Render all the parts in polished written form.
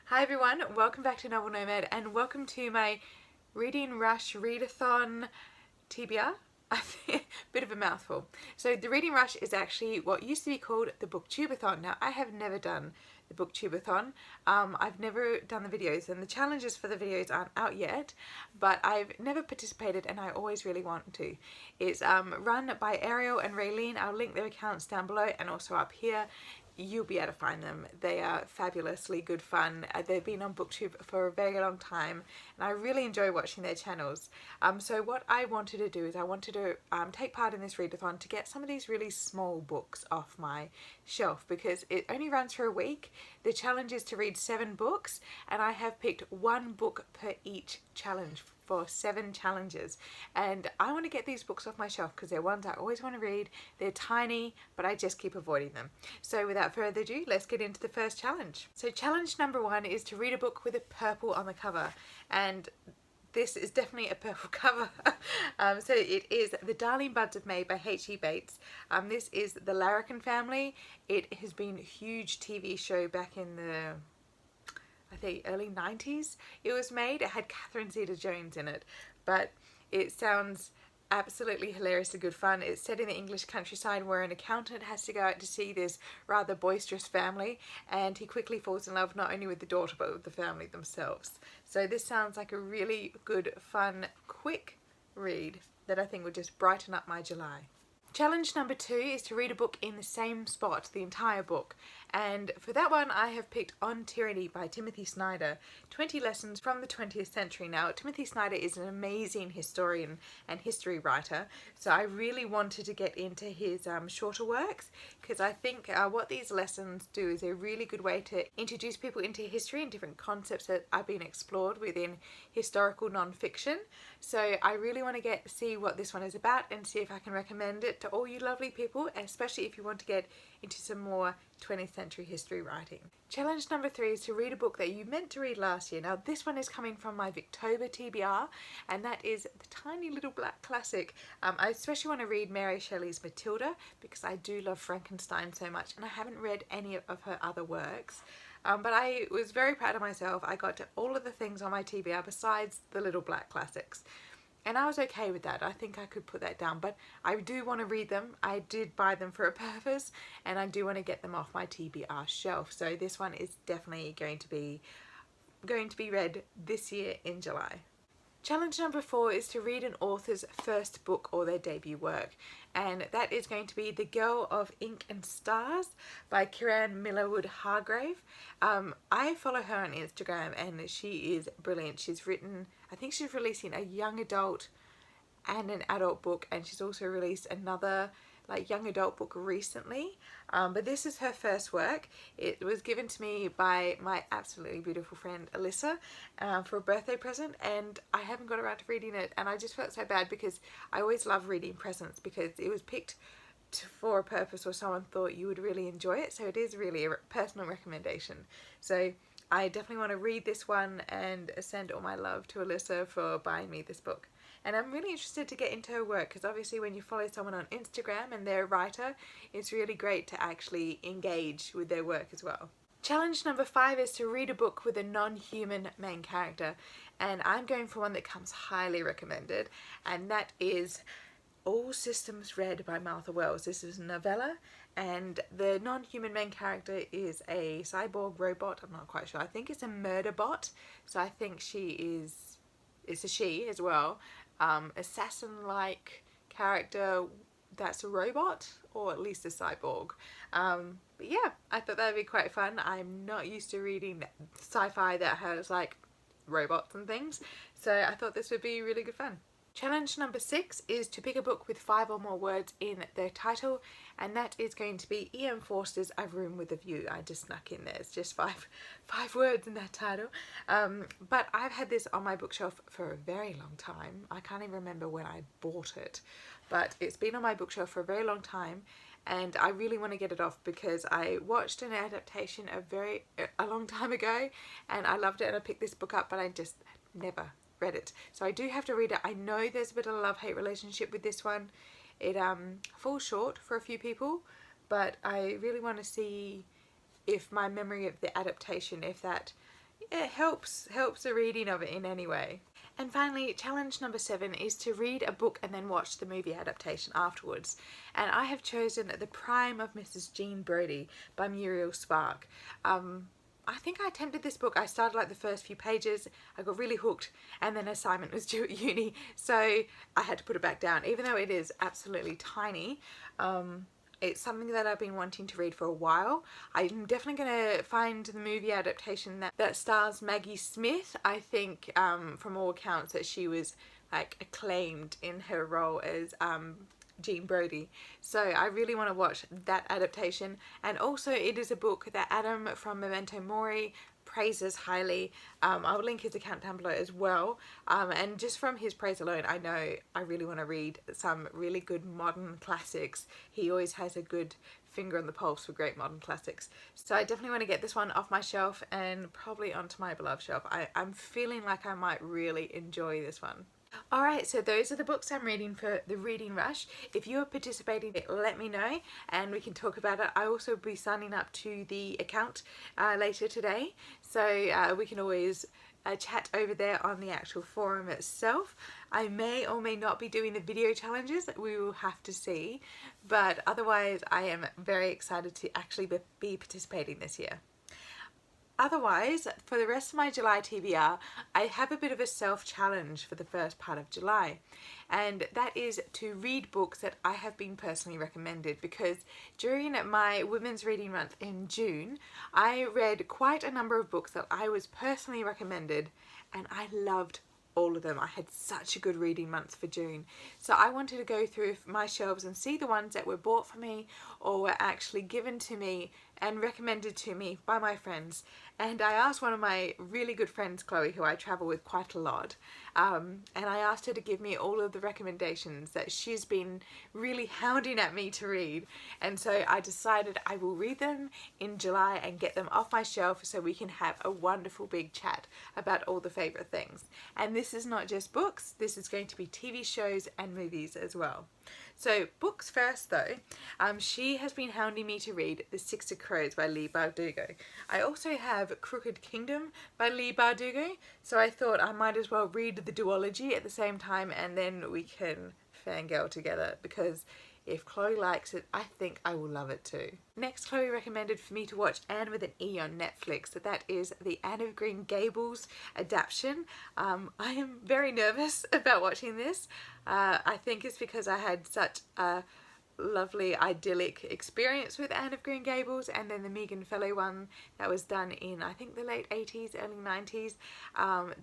Hi everyone, welcome back to Novel Nomad and welcome to my Reading Rush Readathon TBR. Bit of a mouthful. So the Reading Rush is actually what used to be called the Booktubeathon. Now I have never done the Booktubeathon. I've never done the videos and the challenges for the videos aren't out yet, but I've never participated and I always really want to. It's run by Ariel and Raylene. I'll link their accounts down below and also up here. You'll be able to find them. They are fabulously good fun. They've been on BookTube for a very long time and I really enjoy watching their channels. So what I wanted to do is I wanted to take part in this readathon to get some of these really small books off my shelf because it only runs for a week. The challenge is to read 7 books and I have picked 1 book per each challenge for 7 challenges, and I want to get these books off my shelf because they're ones I always want to read. They're tiny but I just keep avoiding them. So without further ado, let's get into the first challenge. So challenge number 1 is to read a book with a purple on the cover, and this is definitely a purple cover. So it is The Darling Buds of May by H.E. Bates. This is the Larrikin family. It has been a huge TV show back in the I think early 90s it was made. It had Catherine Zeta-Jones in it, but it sounds absolutely hilariously good fun. It's set in the English countryside where an accountant has to go out to see this rather boisterous family, and he quickly falls in love not only with the daughter but with the family themselves. So this sounds like a really good, fun, quick read that I think would just brighten up my July. Challenge number 2 is to read a book in the same spot, the entire book. And for that one I have picked On Tyranny by Timothy Snyder, 20 Lessons from the 20th Century. Now Timothy Snyder is an amazing historian and history writer, so I really wanted to get into his shorter works because I think what these lessons do is a really good way to introduce people into history and different concepts that are being explored within historical non-fiction. So I really want to see what this one is about and see if I can recommend it to all you lovely people, especially if you want to get into some more 20th century history writing. Challenge number 3 is to read a book that you meant to read last year. Now this one is coming from my Victober TBR, and that is the tiny little black classic. I especially want to read Mary Shelley's Matilda because I do love Frankenstein so much and I haven't read any of her other works. But I was very proud of myself. I got to all of the things on my TBR besides the little black classics. And I was okay with that. I think I could put that down, but I do want to read them. I did buy them for a purpose and I do want to get them off my TBR shelf. So this one is definitely going to be read this year in July. Challenge number 4 is to read an author's first book or their debut work, and that is going to be The Girl of Ink and Stars by Kiran Millerwood-Hargrave. I follow her on Instagram and she is brilliant. She's written, I think she's releasing a young adult and an adult book, and she's also released another young adult book recently, but this is her first work. It was given to me by my absolutely beautiful friend Alyssa for a birthday present, and I haven't got around to reading it, and I just felt so bad because I always love reading presents because it was picked for a purpose or someone thought you would really enjoy it, so it is really a personal recommendation. So I definitely want to read this one and send all my love to Alyssa for buying me this book. And I'm really interested to get into her work because obviously when you follow someone on Instagram and they're a writer, it's really great to actually engage with their work as well. Challenge number 5 is to read a book with a non-human main character, and I'm going for one that comes highly recommended, and that is All Systems Red by Martha Wells. This is a novella and the non-human main character is a cyborg robot. I'm not quite sure. I think it's a murder bot, so I think it's a she as well. Assassin-like character that's a robot, or at least a cyborg. But yeah, I thought that would be quite fun. I'm not used to reading sci-fi that has like robots and things, so I thought this would be really good fun. Challenge number 6 is to pick a book with 5 or more words in their title, and that is going to be E.M. Forster's A Room with a View. I just snuck in there. It's just five words in that title. But I've had this on my bookshelf for a very long time. I can't even remember when I bought it, but it's been on my bookshelf for a very long time, and I really want to get it off because I watched an adaptation a long time ago and I loved it, and I picked this book up, but I just never read it, so I do have to read it. I know there's a bit of a love-hate relationship with this one. It falls short for a few people, but I really want to see if my memory of the adaptation, if that it helps the reading of it in any way. And finally, challenge number 7 is to read a book and then watch the movie adaptation afterwards. And I have chosen The Prime of Mrs. Jean Brodie by Muriel Spark. I think I attempted this book. I started like the first few pages, I got really hooked, and then assignment was due at uni, so I had to put it back down. Even though it is absolutely tiny, it's something that I've been wanting to read for a while. I'm definitely going to find the movie adaptation that stars Maggie Smith. I think from all accounts that she was like acclaimed in her role as Jean Brodie. So I really want to watch that adaptation. And also it is a book that Adam from Memento Mori praises highly. I'll link his account down below as well, and just from his praise alone I know I really want to read some really good modern classics. He always has a good finger on the pulse for great modern classics, so I definitely want to get this one off my shelf and probably onto my beloved shelf. I'm feeling like I might really enjoy this one. Alright, so those are the books I'm reading for the Reading Rush. If you are participating, let me know and we can talk about it. I also will be signing up to the account later today, so we can always chat over there on the actual forum itself. I may or may not be doing the video challenges, we will have to see, but otherwise I am very excited to actually be participating this year. Otherwise, for the rest of my July TBR, I have a bit of a self-challenge for the first part of July, and that is to read books that I have been personally recommended, because during my Women's Reading Month in June, I read quite a number of books that I was personally recommended, and I loved all of them. I had such a good reading month for June, so I wanted to go through my shelves and see the ones that were bought for me or were actually given to me and recommended to me by my friends. And I asked one of my really good friends, Chloe, who I travel with quite a lot, and I asked her to give me all of the recommendations that she's been really hounding at me to read, and so I decided I will read them in July and get them off my shelf so we can have a wonderful big chat about all the favourite things. And this is not just books, this is going to be TV shows and movies as well. So books first though, she has been hounding me to read The Six of Crows by Leigh Bardugo. I also have Crooked Kingdom by Leigh Bardugo, so I thought I might as well read the duology at the same time and then we can fangirl together, because if Chloe likes it, I think I will love it too. Next, Chloe recommended for me to watch Anne with an E on Netflix. So that is the Anne of Green Gables adaptation. I am very nervous about watching this. I think it's because I had such a lovely idyllic experience with Anne of Green Gables, and then the Megan Fellow one that was done in I think the late 80s, early 90s.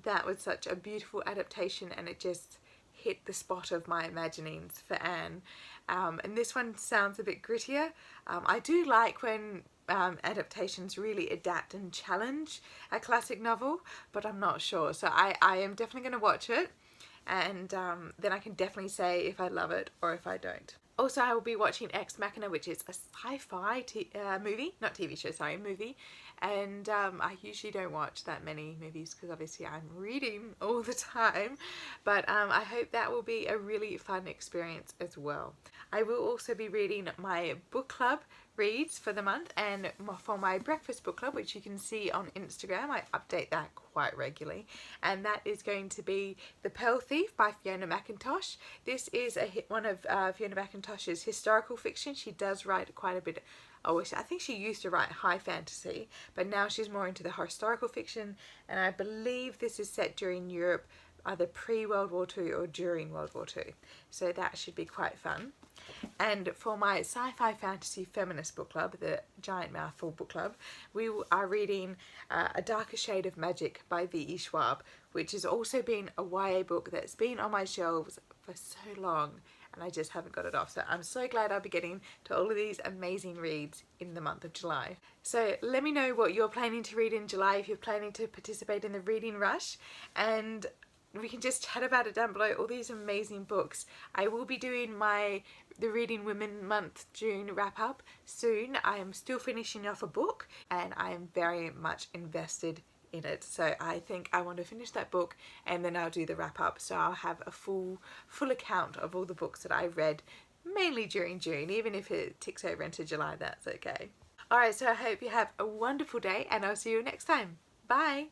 That was such a beautiful adaptation, and it just hit the spot of my imaginings for Anne. And this one sounds a bit grittier. I do like when adaptations really adapt and challenge a classic novel, but I'm not sure. So I am definitely going to watch it, and then I can definitely say if I love it or if I don't. Also, I will be watching Ex Machina, which is a sci-fi movie, not TV show, sorry, movie. And I usually don't watch that many movies because obviously I'm reading all the time. But I hope that will be a really fun experience as well. I will also be reading my book club reads for the month, and for my breakfast book club, which you can see on Instagram. I update that quite regularly, and that is going to be The Pearl Thief by Fiona McIntosh. This is one of Fiona McIntosh's historical fiction. She does write quite a bit. I think she used to write high fantasy, but now she's more into the historical fiction, and I believe this is set during Europe, either pre-World War II or during World War II. So that should be quite fun. And for my sci-fi fantasy feminist book club, the giant mouthful book club, we are reading A Darker Shade of Magic by V.E. Schwab, which has also been a YA book that's been on my shelves for so long, and I just haven't got it off. So I'm so glad I'll be getting to all of these amazing reads in the month of July. So let me know what you're planning to read in July, if you're planning to participate in the Reading Rush, and we can just chat about it down below, all these amazing books. I will be doing the Reading Women Month June wrap up soon. I am still finishing off a book and I am very much invested in it. So I think I want to finish that book and then I'll do the wrap up. So I'll have a full account of all the books that I read, mainly during June. Even if it ticks over into July, that's okay. Alright, so I hope you have a wonderful day and I'll see you next time. Bye!